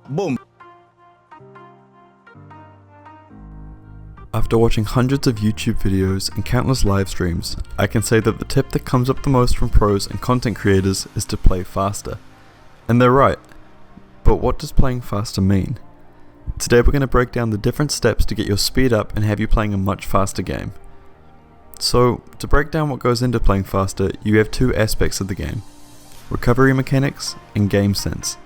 Boom. After watching hundreds of YouTube videos and countless live streams, I can say that the tip that comes up the most from pros and content creators is to play faster. And they're right. But what does playing faster mean? Today we're going to break down the different steps to get your speed up and have you playing a much faster game. So, to break down what goes into playing faster, you have two aspects of the game: recovery mechanics and game sense.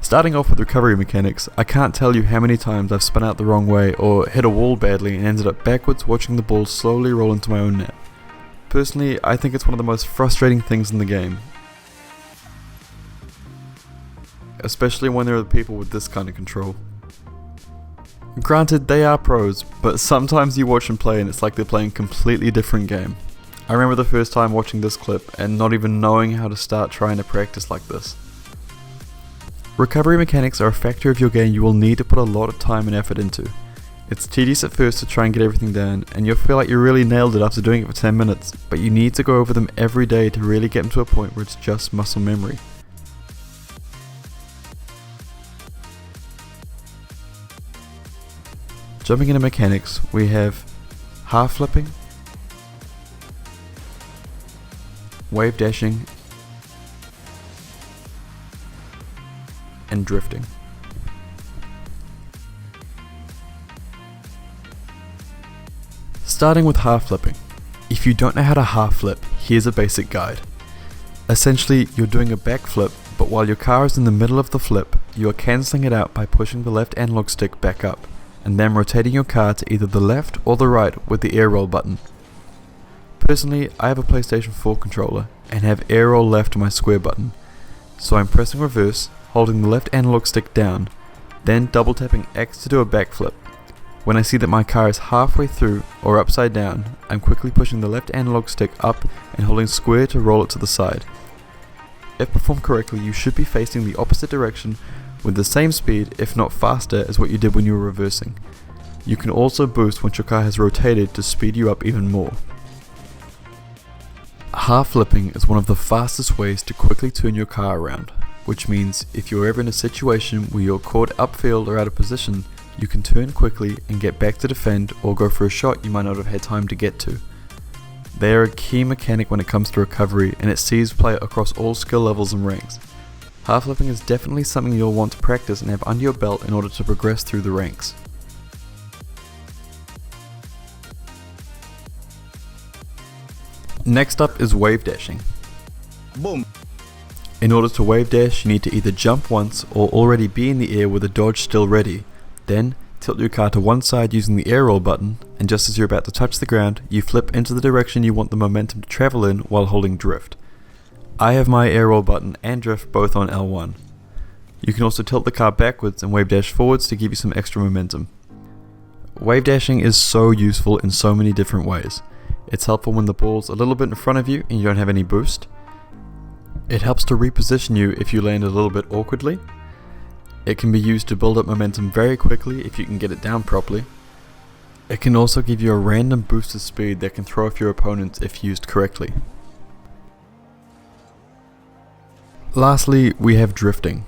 Starting off with recovery mechanics, I can't tell you how many times I've spun out the wrong way or hit a wall badly and ended up backwards watching the ball slowly roll into my own net. Personally, I think it's one of the most frustrating things in the game, especially when there are people with this kind of control. Granted, they are pros, but sometimes you watch them play and it's like they're playing a completely different game. I remember the first time watching this clip and not even knowing how to start trying to practice like this. Recovery mechanics are a factor of your game you will need to put a lot of time and effort into. It's tedious at first to try and get everything down, and you'll feel like you really nailed it after doing it for 10 minutes, but you need to go over them every day to really get them to a point where it's just muscle memory. Jumping into mechanics, we have half flipping, wave dashing, and drifting. Starting with half flipping. If you don't know how to half flip, here's a basic guide. Essentially, you're doing a backflip, but while your car is in the middle of the flip, you are cancelling it out by pushing the left analog stick back up, and then rotating your car to either the left or the right with the air roll button. Personally, I have a PlayStation 4 controller and have air roll left on my square button, so I'm pressing reverse, holding the left analog stick down, then double tapping X to do a backflip. When I see that my car is halfway through or upside down, I'm quickly pushing the left analog stick up and holding square to roll it to the side. If performed correctly, you should be facing the opposite direction with the same speed, if not faster, as what you did when you were reversing. You can also boost once your car has rotated to speed you up even more. Half flipping is one of the fastest ways to quickly turn your car around, which means if you're ever in a situation where you're caught upfield or out of position, you can turn quickly and get back to defend or go for a shot you might not have had time to get to. They are a key mechanic when it comes to recovery, and it sees play across all skill levels and ranks. Half flipping is definitely something you'll want to practice and have under your belt in order to progress through the ranks. Next up is wave dashing. Boom. In order to wave dash, you need to either jump once or already be in the air with a dodge still ready. Then, tilt your car to one side using the air roll button, and just as you're about to touch the ground, you flip into the direction you want the momentum to travel in while holding drift. I have my air roll button and drift both on L1. You can also tilt the car backwards and wave dash forwards to give you some extra momentum. Wave dashing is so useful in so many different ways. It's helpful when the ball's a little bit in front of you and you don't have any boost. It helps to reposition you if you land a little bit awkwardly. It can be used to build up momentum very quickly if you can get it down properly. It can also give you a random boost of speed that can throw off your opponents if used correctly. Lastly, we have drifting.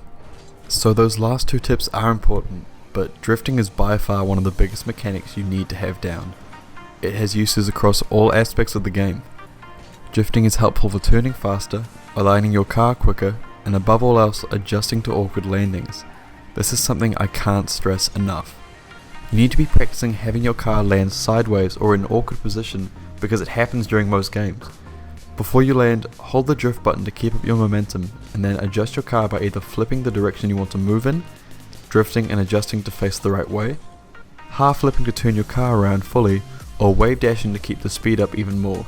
So those last two tips are important, but drifting is by far one of the biggest mechanics you need to have down. It has uses across all aspects of the game. Drifting is helpful for turning faster, aligning your car quicker, and above all else, adjusting to awkward landings. This is something I can't stress enough. You need to be practicing having your car land sideways or in an awkward position because it happens during most games. Before you land, hold the drift button to keep up your momentum, and then adjust your car by either flipping the direction you want to move in, drifting and adjusting to face the right way, half flipping to turn your car around fully, or wave dashing to keep the speed up even more.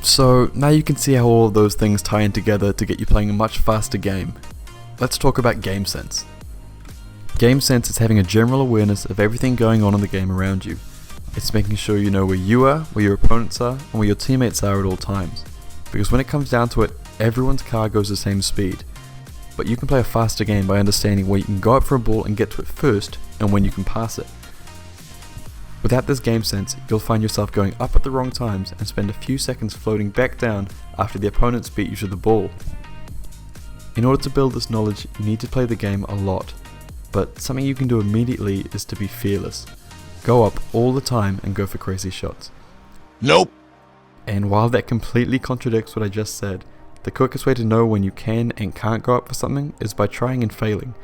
So now you can see how all of those things tie in together to get you playing a much faster game. Let's talk about game sense. Game sense is having a general awareness of everything going on in the game around you. It's making sure you know where you are, where your opponents are, and where your teammates are at all times. Because when it comes down to it, everyone's car goes the same speed. But you can play a faster game by understanding where you can go up for a ball and get to it first, and when you can pass it. Without this game sense, you'll find yourself going up at the wrong times and spend a few seconds floating back down after the opponents beat you to the ball. In order to build this knowledge, you need to play the game a lot, but something you can do immediately is to be fearless. Go up all the time and go for crazy shots. Nope. And while that completely contradicts what I just said, the quickest way to know when you can and can't go up for something is by trying and failing.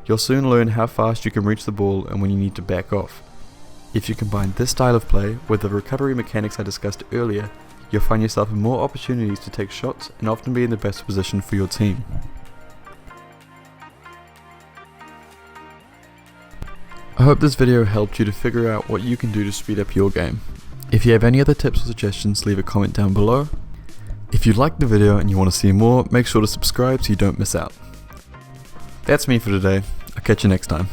You'll soon learn how fast you can reach the ball and when you need to back off. If you combine this style of play with the recovery mechanics I discussed earlier, you'll find yourself in more opportunities to take shots and often be in the best position for your team. I hope this video helped you to figure out what you can do to speed up your game. If you have any other tips or suggestions, leave a comment down below. If you liked the video and you want to see more, make sure to subscribe so you don't miss out. That's me for today. I'll catch you next time.